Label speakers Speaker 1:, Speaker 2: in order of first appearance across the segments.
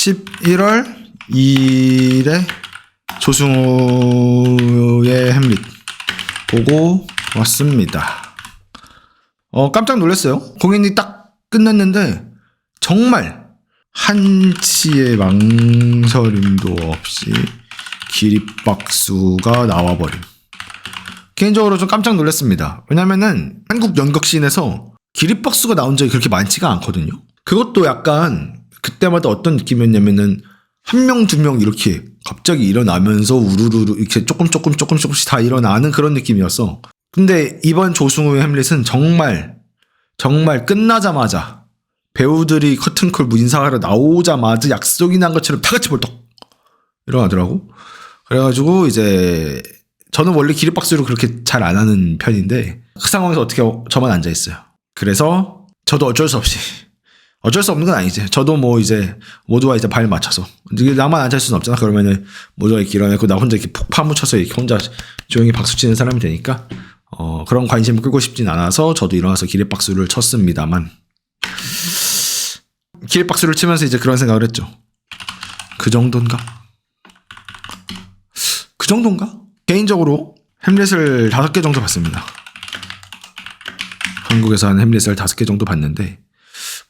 Speaker 1: 11월 2일에 조승우의 햄릿 보고 왔습니다. 깜짝 놀랐어요. 공연이 딱 끝났는데 정말 한치의 망설임도 없이 기립박수가 나와버림. 개인적으로 좀 깜짝 놀랐습니다. 왜냐면은 한국 연극씬에서 기립박수가 나온 적이 그렇게 많지가 않거든요. 그것도 약간 그때마다 어떤 느낌이었냐면은 한 명, 두 명 이렇게 갑자기 일어나면서 우르르 이렇게 조금씩 다 일어나는 그런 느낌이었어. 근데 이번 조승우의 햄릿은 정말 끝나자마자 배우들이 커튼콜 인사하러 나오자마자 약속이 난 것처럼 다 같이 벌떡 일어나더라고. 그래가지고 이제 저는 원래 기립박수를 그렇게 잘 안 하는 편인데 그 상황에서 어떻게 저만 앉아있어요. 그래서 저도 어쩔 수 없는 건 아니지. 저도 뭐 이제 모두가 이제 발 맞춰서 나만 앉을 수는 없잖아. 그러면은 모두가 이렇게 일어나고 나 혼자 이렇게 푹 파묻혀서 이렇게 혼자 조용히 박수 치는 사람이 되니까 그런 관심을 끌고 싶진 않아서 저도 일어나서 기립박수를 쳤습니다만 기립박수를 치면서 이제 그런 생각을 했죠. 그 정도인가? 개인적으로 햄릿을 5개 정도 봤습니다. 한국에서 한 햄릿을 5개 정도 봤는데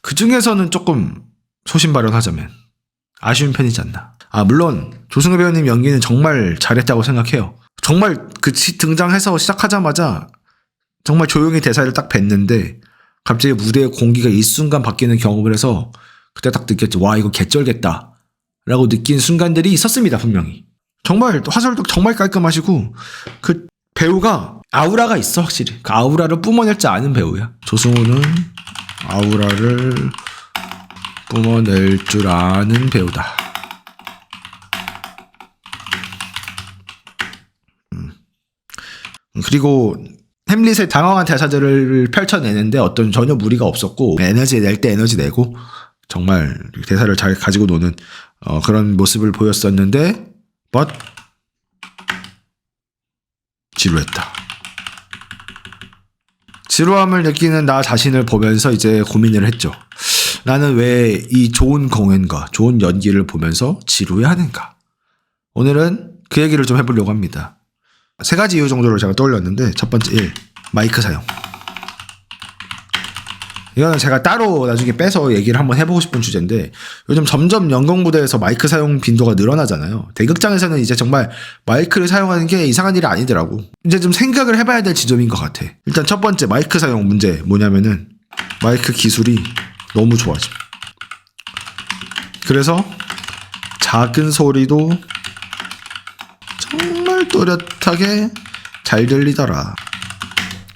Speaker 1: 그 중에서는 조금 소신발언하자면 아쉬운 편이지 않나. 물론 조승우 배우님 연기는 정말 잘했다고 생각해요. 정말 그 등장해서 시작하자마자 정말 조용히 대사를 딱 뱉는데 갑자기 무대의 공기가 일순간 바뀌는 경험을 해서 그때 딱 느꼈지. 와, 이거 개쩔겠다 라고 느낀 순간들이 있었습니다. 분명히. 정말 화살도 정말 깔끔하시고 그 배우가 아우라가 있어. 확실히 그 아우라를 뿜어낼 줄 아는 배우야. 조승우는 아우라를 뿜어낼 줄 아는 배우다. 그리고 햄릿의 당황한 대사들을 펼쳐내는데 어떤 전혀 무리가 없었고 에너지 낼 때 에너지 내고 정말 대사를 잘 가지고 노는 그런 모습을 보였었는데 but 지루했다. 지루함을 느끼는 나 자신을 보면서 이제 고민을 했죠. 나는 왜 이 좋은 공연과 좋은 연기를 보면서 지루해하는가? 오늘은 그 얘기를 좀 해보려고 합니다. 3가지 이유 정도를 제가 떠올렸는데 첫 번째 1. 마이크 사용. 이거는 제가 따로 나중에 빼서 얘기를 한번 해보고 싶은 주제인데 요즘 점점 연극 무대에서 마이크 사용 빈도가 늘어나잖아요. 대극장에서는 이제 정말 마이크를 사용하는 게 이상한 일이 아니더라고. 이제 좀 생각을 해봐야 될 지점인 것 같아. 일단 첫 번째 마이크 사용 문제 뭐냐면은 마이크 기술이 너무 좋아져. 그래서 작은 소리도 정말 또렷하게 잘 들리더라.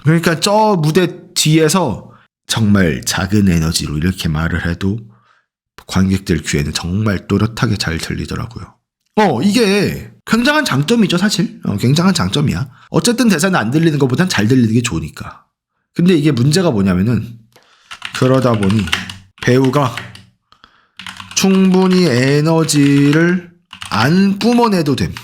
Speaker 1: 그러니까 저 무대 뒤에서 정말 작은 에너지로 이렇게 말을 해도 관객들 귀에는 정말 또렷하게 잘 들리더라고요. 이게 굉장한 장점이죠, 사실. 굉장한 장점이야. 어쨌든 대사는 안 들리는 것보단 잘 들리는 게 좋으니까. 근데 이게 문제가 뭐냐면은 그러다 보니 배우가 충분히 에너지를 안 뿜어내도 됨.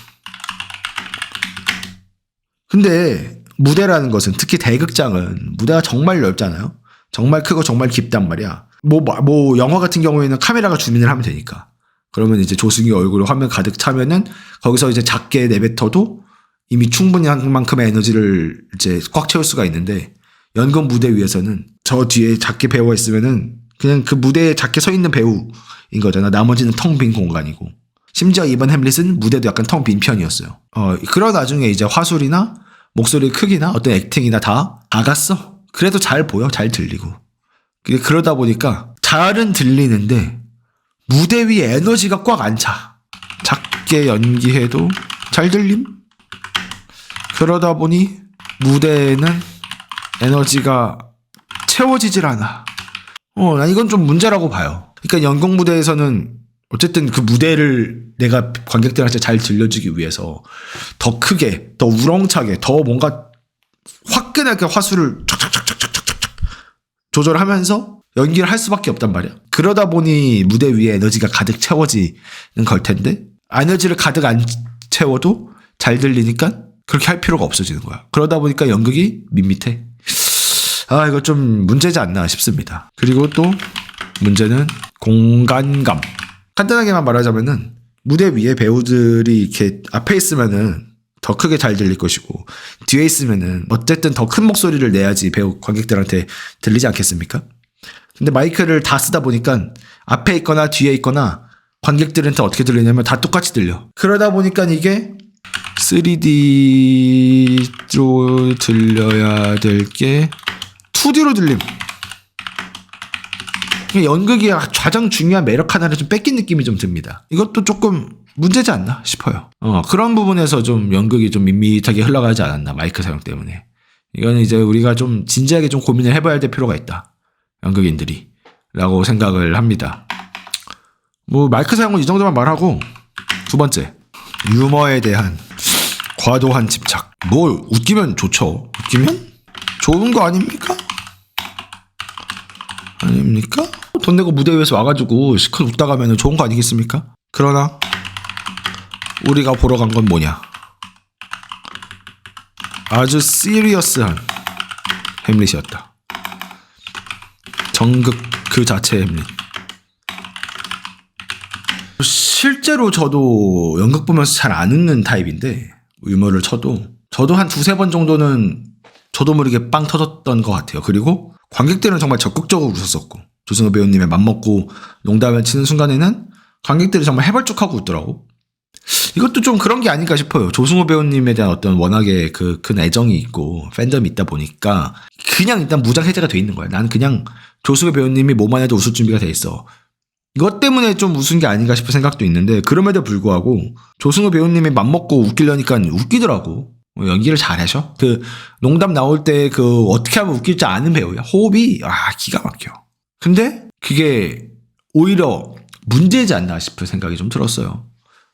Speaker 1: 근데 무대라는 것은 특히 대극장은 무대가 정말 넓잖아요. 정말 크고 정말 깊단 말이야. 뭐 영화 같은 경우에는 카메라가 줌인을 하면 되니까. 그러면 이제 조승우 얼굴을 화면 가득 차면은 거기서 이제 작게 내뱉어도 이미 충분히 한 만큼의 에너지를 이제 꽉 채울 수가 있는데 연극 무대 위에서는 저 뒤에 작게 배우가 있으면은 그냥 그 무대에 작게 서 있는 배우인 거잖아. 나머지는 텅 빈 공간이고. 심지어 이번 햄릿은 무대도 약간 텅 빈 편이었어요. 그런 와중에 이제 화술이나 목소리 크기나 어떤 액팅이나 다 나갔어. 그래도 잘 보여, 잘 들리고. 그러다 보니까 잘은 들리는데 무대 위에 에너지가 꽉 안 차. 작게 연기해도 잘 들림? 그러다 보니 무대에는 에너지가 채워지질 않아. 난 이건 좀 문제라고 봐요. 그러니까 연극 무대에서는 어쨌든 그 무대를 내가 관객들한테 잘 들려주기 위해서 더 크게, 더 우렁차게, 더 뭔가 화끈하게 화술을 촥촥촥촥촥촥 조절하면서 연기를 할 수밖에 없단 말이야. 그러다 보니 무대 위에 에너지가 가득 채워지는 걸 텐데 에너지를 가득 안 채워도 잘 들리니까 그렇게 할 필요가 없어지는 거야. 그러다 보니까 연극이 밋밋해. 이거 좀 문제지 않나 싶습니다. 그리고 또 문제는 공간감. 간단하게만 말하자면은 무대 위에 배우들이 이렇게 앞에 있으면은 더 크게 잘 들릴 것이고 뒤에 있으면은 어쨌든 더 큰 목소리를 내야지 배우 관객들한테 들리지 않겠습니까? 근데 마이크를 다 쓰다 보니까 앞에 있거나 뒤에 있거나 관객들한테 어떻게 들리냐면 다 똑같이 들려. 그러다 보니까 이게 3D로 들려야 될 게 2D로 들림. 연극이 가장 중요한 매력 하나를 좀 뺏긴 느낌이 좀 듭니다. 이것도 조금 문제지 않나 싶어요. 그런 부분에서 좀 연극이 좀 밋밋하게 흘러가지 않았나, 마이크 사용 때문에. 이거는 이제 우리가 좀 진지하게 좀 고민을 해봐야 될 필요가 있다, 연극인들이 라고 생각을 합니다. 뭐 마이크 사용은 이 정도만 말하고, 두 번째, 유머에 대한 과도한 집착. 뭐 웃기면 좋죠. 웃기면 좋은 거 아닙니까? 아닙니까? 돈 내고 무대 위에서 와가지고 시컷 웃다 가면 좋은 거 아니겠습니까? 그러나 우리가 보러 간 건 뭐냐? 아주 시리어스한 햄릿이었다. 정극 그 자체의 햄릿. 실제로 저도 연극 보면서 잘 안 웃는 타입인데, 유머를 쳐도 저도 한 2-3번 정도는 저도 모르게 빵 터졌던 것 같아요. 그리고 관객들은 정말 적극적으로 웃었었고, 조승우 배우님의 맘먹고 농담을 치는 순간에는 관객들이 정말 해발쭉하고 웃더라고. 이것도 좀 그런 게 아닐까 싶어요. 조승우 배우님에 대한 어떤 워낙에 그 큰 애정이 있고 팬덤이 있다 보니까 그냥 일단 무장 해제가 돼 있는 거야. 나는 그냥 조승우 배우님이 뭐만 해도 웃을 준비가 돼 있어. 이것 때문에 좀 웃은 게 아닌가 싶은 생각도 있는데, 그럼에도 불구하고 조승우 배우님이 맘먹고 웃기려니까 웃기더라고. 연기를 잘하셔. 그 농담 나올 때 그 어떻게 하면 웃길지 아는 배우야. 호흡이 기가 막혀. 근데 그게 오히려 문제지 않나 싶은 생각이 좀 들었어요.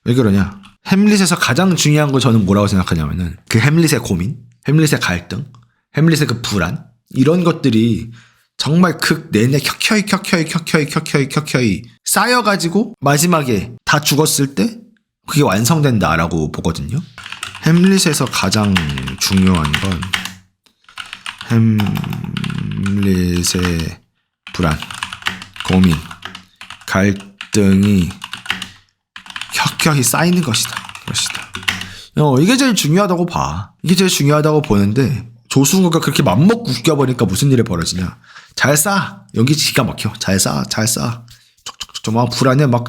Speaker 1: 왜 그러냐? 햄릿에서 가장 중요한 거 저는 뭐라고 생각하냐면은 그 햄릿의 고민, 햄릿의 갈등, 햄릿의 그 불안, 이런 것들이 정말 극 내내 켜켜이 쌓여가지고 마지막에 다 죽었을 때 그게 완성된다라고 보거든요. 햄릿에서 가장 중요한 건 햄릿의 불안, 고민, 갈등이 켜켜이 쌓이는 것이다. 이게 제일 중요하다고 봐. 이게 제일 중요하다고 보는데, 조승우가 그렇게 맘먹고 웃겨버리니까 무슨 일이 벌어지냐? 잘 싸. 연기 기가 막혀. 잘 싸. 막 불안해. 막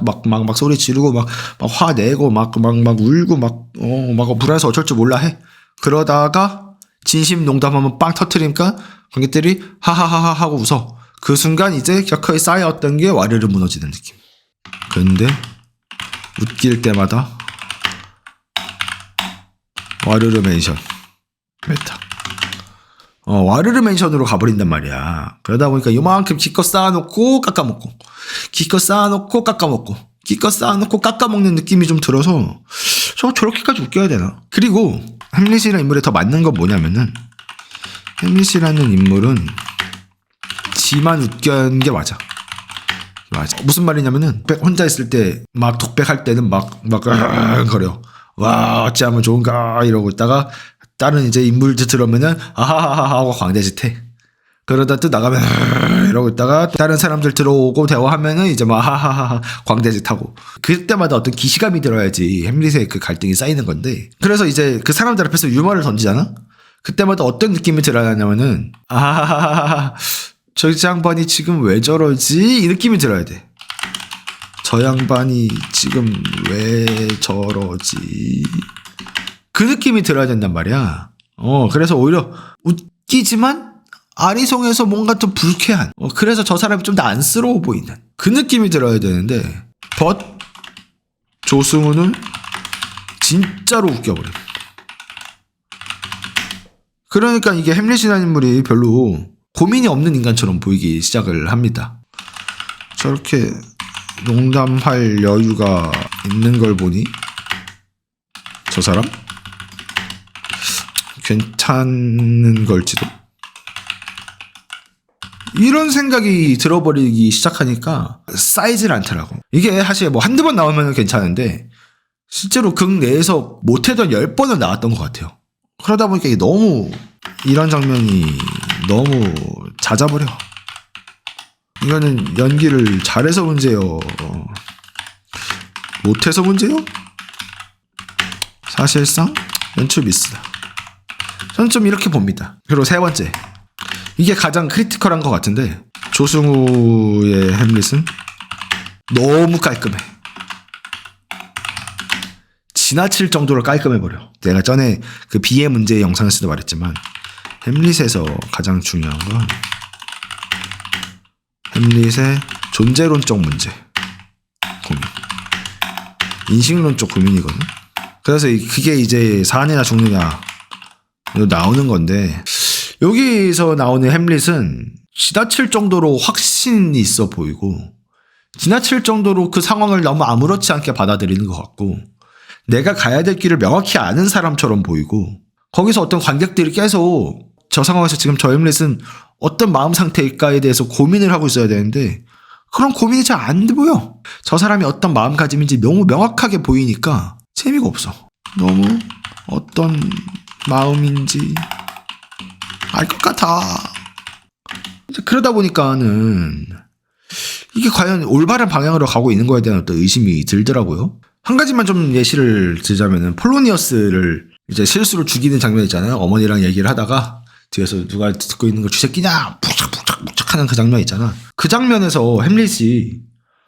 Speaker 1: 소리 지르고, 막 화내고, 막 울고, 막 불안해서 어쩔 줄 몰라 해. 그러다가, 진심 농담하면 빵 터트리니까, 관객들이 하하하하 하고 웃어. 그 순간 이제 격하게 쌓여왔던 게 와르르 무너지는 느낌. 근데, 웃길 때마다, 와르르 맨션. 메타. 와르르 맨션으로 가버린단 말이야. 그러다 보니까 요만큼 기껏 쌓아놓고 깎아먹고, 기껏 쌓아놓고 깎아먹고, 기껏 쌓아놓고 깎아먹는 느낌이 좀 들어서 저렇게까지 웃겨야 되나? 그리고 햄릿이라는 인물에 더 맞는 건 뭐냐면은, 햄릿이라는 인물은 지만 웃겨는 게 맞아. 무슨 말이냐면은 혼자 있을 때 막 독백할 때는 막 거려. 와 어찌하면 좋은가 이러고 있다가 다른 이제 인물들 들어오면은 아하하하 하고 광대짓 해. 그러다 또 나가면 이러고 있다가 다른 사람들 들어오고 대화하면은 이제 막 하하하하 광대짓 하고. 그때마다 어떤 기시감이 들어야지 햄릿의 그 갈등이 쌓이는 건데, 그래서 이제 그 사람들 앞에서 유머를 던지잖아. 그때마다 어떤 느낌이 들어야냐면은 아하하하 저 양반이 지금 왜 저러지? 이 느낌이 들어야 돼. 저 양반이 지금 왜 저러지? 그 느낌이 들어야 된단 말이야. 그래서 오히려 웃기지만 아리송해서 뭔가 좀 불쾌한. 그래서 저 사람이 좀 더 안쓰러워 보이는 그 느낌이 들어야 되는데, 조승우는 진짜로 웃겨버려. 그러니까 이게 햄릿이라는 인물이 별로 고민이 없는 인간처럼 보이기 시작을 합니다. 저렇게 농담할 여유가 있는 걸 보니 저 사람 괜찮은 걸지도, 이런 생각이 들어버리기 시작하니까 쌓이질 않더라고. 이게 사실 뭐 한두 번 나오면 괜찮은데 실제로 극 내에서 못해도 10번은 나왔던 것 같아요. 그러다 보니까 이게 너무, 이런 장면이 너무 잦아버려. 이거는 연기를 잘해서 문제요. 못해서 문제요? 사실상 연출 미스다. 저는 좀 이렇게 봅니다. 그리고 세 번째, 이게 가장 크리티컬한 것 같은데, 조승우의 햄릿은 너무 깔끔해. 지나칠 정도로 깔끔해버려. 내가 전에 그 비의 문제 영상에서도 말했지만, 햄릿에서 가장 중요한 건 햄릿의 존재론적 문제 고민, 인식론적 고민이거든. 그래서 그게 이제 사느냐 죽느냐 나오는 건데, 여기서 나오는 햄릿은 지나칠 정도로 확신이 있어 보이고, 지나칠 정도로 그 상황을 너무 아무렇지 않게 받아들이는 것 같고, 내가 가야 될 길을 명확히 아는 사람처럼 보이고, 거기서 어떤 관객들이 계속 저 상황에서 지금 저 햄릿은 어떤 마음 상태일까에 대해서 고민을 하고 있어야 되는데, 그런 고민이 잘 안 보여. 저 사람이 어떤 마음가짐인지 너무 명확하게 보이니까 재미가 없어. 너무 어떤 마음인지 알 것 같아. 그러다 보니까는 이게 과연 올바른 방향으로 가고 있는 거에 대한 어떤 의심이 들더라고요. 한 가지만 좀 예시를 들자면은, 폴로니어스를 이제 실수로 죽이는 장면 있잖아요. 어머니랑 얘기를 하다가 뒤에서 누가 듣고 있는 거 쥐새끼냐 푹착 하는 그 장면 있잖아. 그 장면에서 햄릿이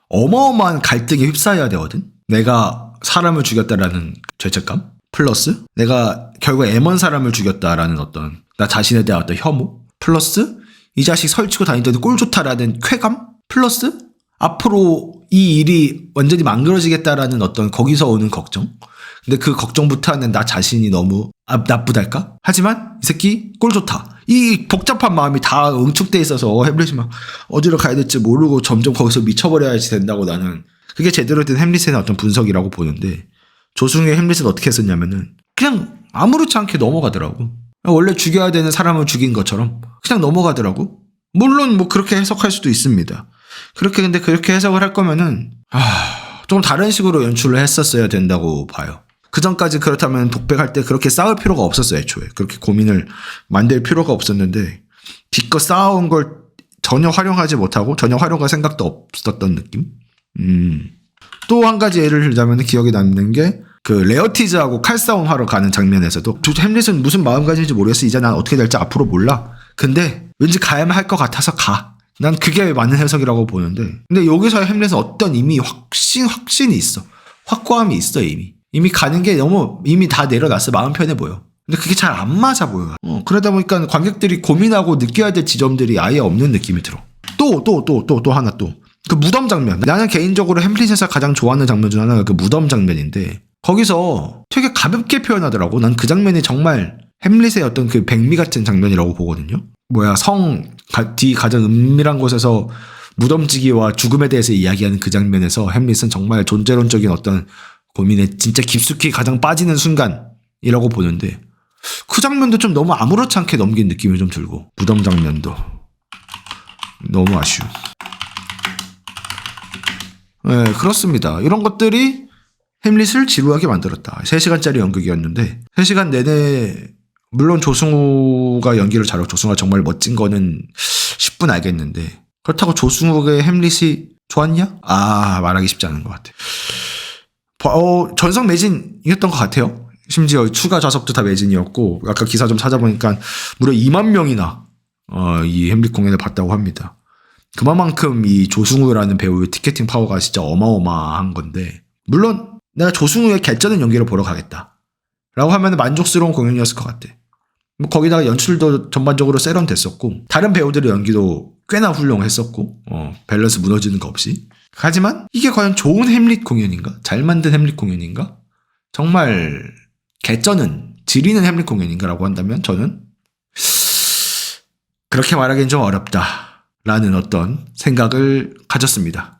Speaker 1: 어마어마한 갈등에 휩싸여야 되거든. 내가 사람을 죽였다라는 죄책감 플러스 내가 결국 M1 사람을 죽였다라는 어떤 나 자신에 대한 어떤 혐오 플러스 이 자식 설치고 다니더니 꼴 좋다라는 쾌감 플러스 앞으로 이 일이 완전히 망가져지겠다라는 어떤 거기서 오는 걱정. 근데 그 걱정부터 하는 나 자신이 너무 나쁘달까? 하지만 이 새끼 꼴 좋다. 이 복잡한 마음이 다 응축돼 있어서 햄릿이 막 어디로 가야 될지 모르고 점점 거기서 미쳐버려야지 된다고, 나는 그게 제대로 된 햄릿의 어떤 분석이라고 보는데, 조승우의 햄릿은 어떻게 했었냐면은 그냥 아무렇지 않게 넘어가더라고. 원래 죽여야 되는 사람을 죽인 것처럼 그냥 넘어가더라고. 물론 뭐 그렇게 해석할 수도 있습니다. 근데 그렇게 해석을 할 거면은 좀 다른 식으로 연출을 했었어야 된다고 봐요. 그 전까지 그렇다면 독백할 때 그렇게 싸울 필요가 없었어요. 애초에 그렇게 고민을 만들 필요가 없었는데, 기껏 싸운 걸 전혀 활용하지 못하고 전혀 활용할 생각도 없었던 느낌. 또 한 가지 예를 들자면 기억에 남는 게, 그 레어티즈하고 칼싸움 하러 가는 장면에서도 햄릿은 무슨 마음가짐인지 모르겠어. 이제 난 어떻게 될지 앞으로 몰라. 근데 왠지 가야만 할 것 같아서 가. 난 그게 맞는 해석이라고 보는데, 근데 여기서의 햄릿은 어떤 이미 확신이 있어. 확고함이 있어. 이미 가는 게 너무 이미 다 내려놨어. 마음 편해 보여. 근데 그게 잘 안 맞아 보여. 그러다 보니까 관객들이 고민하고 느껴야 될 지점들이 아예 없는 느낌이 들어. 또 하나 또. 그 무덤 장면. 나는 개인적으로 햄릿에서 가장 좋아하는 장면 중 하나가 그 무덤 장면인데, 거기서 되게 가볍게 표현하더라고. 난 그 장면이 정말 햄릿의 어떤 그 백미 같은 장면이라고 보거든요. 성 뒤 가장 은밀한 곳에서 무덤지기와 죽음에 대해서 이야기하는 그 장면에서 햄릿은 정말 존재론적인 어떤 고민에 진짜 깊숙이 가장 빠지는 순간이라고 보는데, 그 장면도 좀 너무 아무렇지 않게 넘긴 느낌이 좀 들고, 무덤 장면도 너무 아쉬워. 네, 그렇습니다. 이런 것들이 햄릿을 지루하게 만들었다. 3시간짜리 연극이었는데 3시간 내내, 물론 조승우가 연기를 잘하고 조승우가 정말 멋진 거는 10분 알겠는데, 그렇다고 조승우의 햄릿이 좋았냐? 말하기 쉽지 않은 것 같아. 전성 매진이었던 것 같아요. 심지어 추가 좌석도 다 매진이었고, 아까 기사 좀 찾아보니까 무려 2만 명이나 이 햄릿 공연을 봤다고 합니다. 그만큼 이 조승우라는 배우의 티켓팅 파워가 진짜 어마어마한 건데, 물론 내가 조승우의 개쩌는 연기를 보러 가겠다 라고 하면 만족스러운 공연이었을 것 같아. 뭐 거기다가 연출도 전반적으로 세련됐었고, 다른 배우들의 연기도 꽤나 훌륭했었고, 밸런스 무너지는 거 없이. 하지만 이게 과연 좋은 햄릿 공연인가? 잘 만든 햄릿 공연인가? 정말 개쩌는, 지리는 햄릿 공연인가라고 한다면 저는 그렇게 말하기는 좀 어렵다 라는 어떤 생각을 가졌습니다.